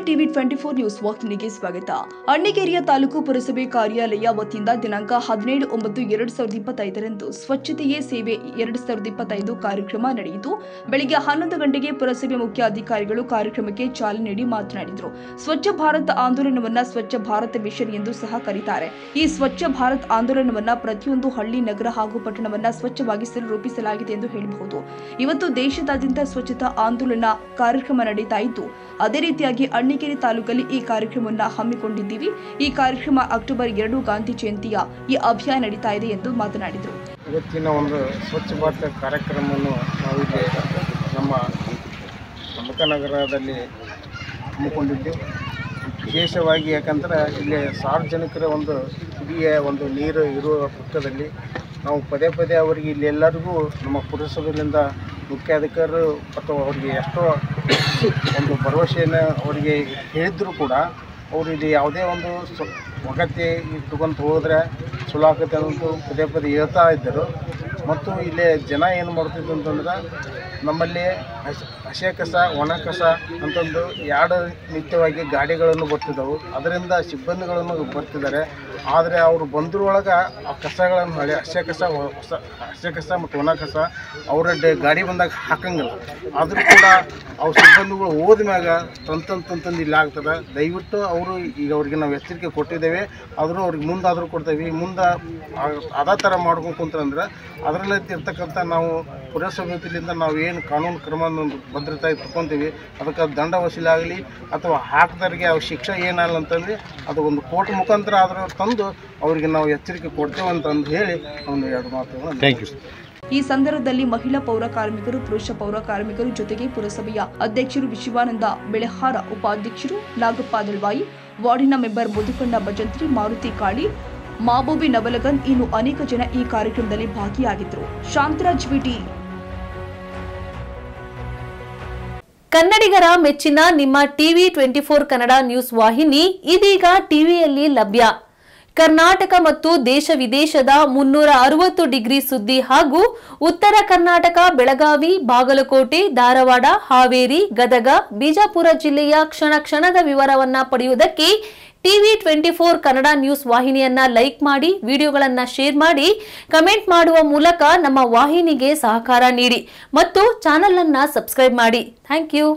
TV 24 news ವಾಹಿನಿಗೆ ಸ್ವಾಗತ. ಅಣ್ಣಿಗೇರಿಯ ತಾಲೂಕು ಪುರಸಭೆ ಕಾರ್ಯಾಲಯ ವತಿಯಿಂದ ದಿನಾಂಕ 17/9/2025 ಸ್ವಚ್ಛತೆಯೇ ಸೇವೆ 2025 ಕಾರ್ಯಕ್ರಮ ನಡೆಯಿತು. ಬೆಳಿಗ್ಗೆ 11 ಗಂಟೆಗೆ ಪುರಸಭೆ ಮುಖ್ಯ ಅಧಿಕಾರಿಗಳು ಕಾರ್ಯಕ್ರಮಕ್ಕೆ ಚಾಲನೆ ನೀಡಿ ಮಾತನಾಡಿದರು. ಸ್ವಚ್ಛ ಭಾರತ್ ಆಂದೋಲನವನ್ನ ಸ್ವಚ್ಛ ಭಾರತ ಮಿಷನ್ ಎಂದು ಸಹ ಕರೆಯುತ್ತಾರೆ. ಈ ಸ್ವಚ್ಛ ಭಾರತ್ ಆಂದೋಲನವನ್ನ ಪ್ರತಿಯೊಂದು ಹಳ್ಳಿ, ನಗರ ಹಾಗೂ ಪಟ್ಟಣವನ್ನ ಸ್ವಚ್ಛವಾಗಿಸಲು ರೂಪಿಸಲಾಗಿದೆ ಎಂದು ಹೇಳಬಹುದು. ಇವತ್ತು ದೇಶದಾದ್ಯಂತ ಸ್ವಚ್ಛತಾ ಆಂದೋಲನ ಕಾರ್ಯಕ್ರಮ ನಡೀತಾ ಇದ್ದು, ಅದೇ ರೀತಿಯಾಗಿ ಅಣ್ಣಿಗೇರಿ ತಾಲೂಕಲ್ಲಿ ಈ ಕಾರ್ಯಕ್ರಮವನ್ನು ಹಮ್ಮಿಕೊಂಡಿದ್ದೀವಿ. ಈ ಕಾರ್ಯಕ್ರಮ ಅಕ್ಟೋಬರ್ 2 ಗಾಂಧಿ ಜಯಂತಿಯ ಈ ಅಭಿಯಾನ ನಡೀತಾ ಇದೆ ಎಂದು ಮಾತನಾಡಿದರು. ಇವತ್ತಿನ ಒಂದು ಸ್ವಚ್ಛ ಭಾರತ ಕಾರ್ಯಕ್ರಮವನ್ನು ನಾವು ಇಲ್ಲಿ ನಮ್ಮ ನಗರದಲ್ಲಿ ಹಮ್ಮಿಕೊಂಡಿದ್ದೆವು. ವಿಶೇಷವಾಗಿ ಯಾಕಂದ್ರೆ ಇಲ್ಲಿ ಸಾರ್ವಜನಿಕರ ಒಂದು ಕುಡಿಯ ಒಂದು ನೀರು ಇರುವ ಪಕ್ಕದಲ್ಲಿ ನಾವು ಪದೇ ಪದೇ ಅವರಿಗೆ ಇಲ್ಲಿ ಎಲ್ಲರಿಗೂ ನಮ್ಮ ಪುರಸಭೆಯಿಂದ ಮುಖ್ಯಾಧಿಕಾರಿಗಳು ಅಥವಾ ಅವರಿಗೆ ಎಷ್ಟೋ ಒಂದು ಭರವಸೆಯನ್ನು ಅವರಿಗೆ ಹೇಳಿದ್ರು ಕೂಡ ಅವರು ಇಲ್ಲಿ ಯಾವುದೇ ಒಂದು ಅಗತ್ಯ ಇಟ್ಕೊಂತ ಹೋದರೆ ಚಲೋ ಆಗುತ್ತೆ ಅನ್ನೋದು ಪದೇ ಪದೇ ಹೇಳ್ತಾ ಇದ್ದರು. ಮತ್ತು ಇಲ್ಲಿ ಜನ ಏನು ಮಾಡ್ತಿದ್ದು ಅಂತಂದ್ರೆ ನಮ್ಮಲ್ಲಿ ಹಸೆ ಕಸ, ಒಣ ಕಸ ಅಂತಂದು ಎರಡು ನಿತ್ಯವಾಗಿ ಗಾಡಿಗಳನ್ನು ಬರ್ತಿದ್ದವು. ಅದರಿಂದ ಸಿಬ್ಬಂದಿಗಳನ್ನು ಬರ್ತಿದ್ದಾರೆ. ಆದರೆ ಅವರು ಬಂದ್ರೊಳಗೆ ಆ ಕಸಗಳನ್ನು ಹಸೆ ಕಸ ಮತ್ತು ಒಣ ಕಸ ಅವರ ಗಾಡಿ ಬಂದಾಗ ಹಾಕಂಗಿಲ್ಲ. ಆದರೂ ಕೂಡ ಅವ್ರ ಸಿಬ್ಬಂದಿಗಳು ಹೋದ ಮ್ಯಾಗ ತಂತಂದು ಇಲ್ಲಿ ಆಗ್ತದೆ. ದಯವಿಟ್ಟು ಅವರು ಈಗ ಅವ್ರಿಗೆ ನಾವು ಎಚ್ಚರಿಕೆ ಕೊಟ್ಟಿದ್ದೇವೆ. ಆದರೂ ಅವ್ರಿಗೆ ಮುಂದಾದರೂ ಕೊಡ್ತೇವೆ. ಮುಂದೆ ಅದೇ ಥರ ಮಾಡ್ಕೊಂಡು ಕುಂತ್ರಂದ್ರೆ ಅದರಲ್ಲಿ ಇರ್ತಕ್ಕಂಥ ನಾವು ಪುರಸಭೆಯಿಂದ ನಾವು ಏನು ಕಾನೂನು ಕ್ರಮವನ್ನು ಭದ್ರತೆ ತಗೊತೀವಿ, ಅದಕ್ಕೆ ದಂಡ ವಸೂಲಾಗಲಿ ಅಥವಾ ಹಾಕಿದವರಿಗೆ ಅವ್ರ ಶಿಕ್ಷೆ ಏನಲ್ಲ ಅಂತಂದರೆ ಅದು ಒಂದು ಕೋರ್ಟ್ ಮುಖಾಂತರ ಆದರೂ ತಂದು ಅವರಿಗೆ ನಾವು ಎಚ್ಚರಿಕೆ ಕೊಡ್ತೇವೆ ಅಂತಂದು ಹೇಳಿ ಒಂದು ಎರಡು ಮಾತುಗಳನ್ನು. Thank you. ಈ ಸಂದರ್ಭದಲ್ಲಿ ಮಹಿಳಾ ಪೌರ ಕಾರ್ಮಿಕರು, ಪುರುಷ ಪೌರ ಕಾರ್ಮಿಕರು ಜೊತೆಗೆ ಪುರಸಭೆಯ ಅಧ್ಯಕ್ಷರು ವಿಶ್ವಾನಂದ ಬೆಳೆಹಾರ, ಉಪಾಧ್ಯಕ್ಷರು ನಾಗಪ್ಪ ದಳ್ವಾಯಿ, ವಾರ್ಡಿನ ಮೆಂಬರ್ ಮುದುಕಣ್ಣ ಭಜಂತ್ರಿ, ಮಾರುತಿ ಕಾಳಿ, ಮಾಬೂಬಿ ನವಲಗನ್, ಇನ್ನು ಅನೇಕ ಜನ ಈ ಕಾರ್ಯಕ್ರಮದಲ್ಲಿ ಭಾಗಿಯಾಗಿದ್ದರು. ಶಾಂತರಾಜ್ ಬಿಟಿ. ಕನ್ನಡಿಗರ ಮೆಚ್ಚಿನ ನಿಮ್ಮ ಟಿವಿ 24 ಕನ್ನಡ ನ್ಯೂಸ್ ವಾಹಿನಿ ಇದೀಗ ಟಿವಿಯಲ್ಲಿ ಲಭ್ಯ. ಕರ್ನಾಟಕ ಮತ್ತು ದೇಶ ವಿದೇಶದ 360 ಡಿಗ್ರಿ ಸುದ್ದಿ ಹಾಗೂ ಉತ್ತರ ಕರ್ನಾಟಕ, ಬೆಳಗಾವಿ, ಬಾಗಲಕೋಟೆ, ಧಾರವಾಡ, ಹಾವೇರಿ, ಗದಗ, ಬಿಜಾಪುರ ಜಿಲ್ಲೆಯ ಕ್ಷಣ ಕ್ಷಣದ ವಿವರವನ್ನ ಪಡೆಯುವುದಕ್ಕೆ ಟಿವಿ 24 ಕನ್ನಡ ನ್ಯೂಸ್ ವಾಹಿನಿಯನ್ನ ಲೈಕ್ ಮಾಡಿ, ವಿಡಿಯೋಗಳನ್ನ ಶೇರ್ ಮಾಡಿ, ಕಮೆಂಟ್ ಮಾಡುವ ಮೂಲಕ ನಮ್ಮ ವಾಹಿನಿಗೆ ಸಹಕಾರ ನೀಡಿ ಮತ್ತು ಚಾನೆಲ್ ಅನ್ನ ಸಬ್ಸ್ಕ್ರೈಬ್ ಮಾಡಿ. Thank you.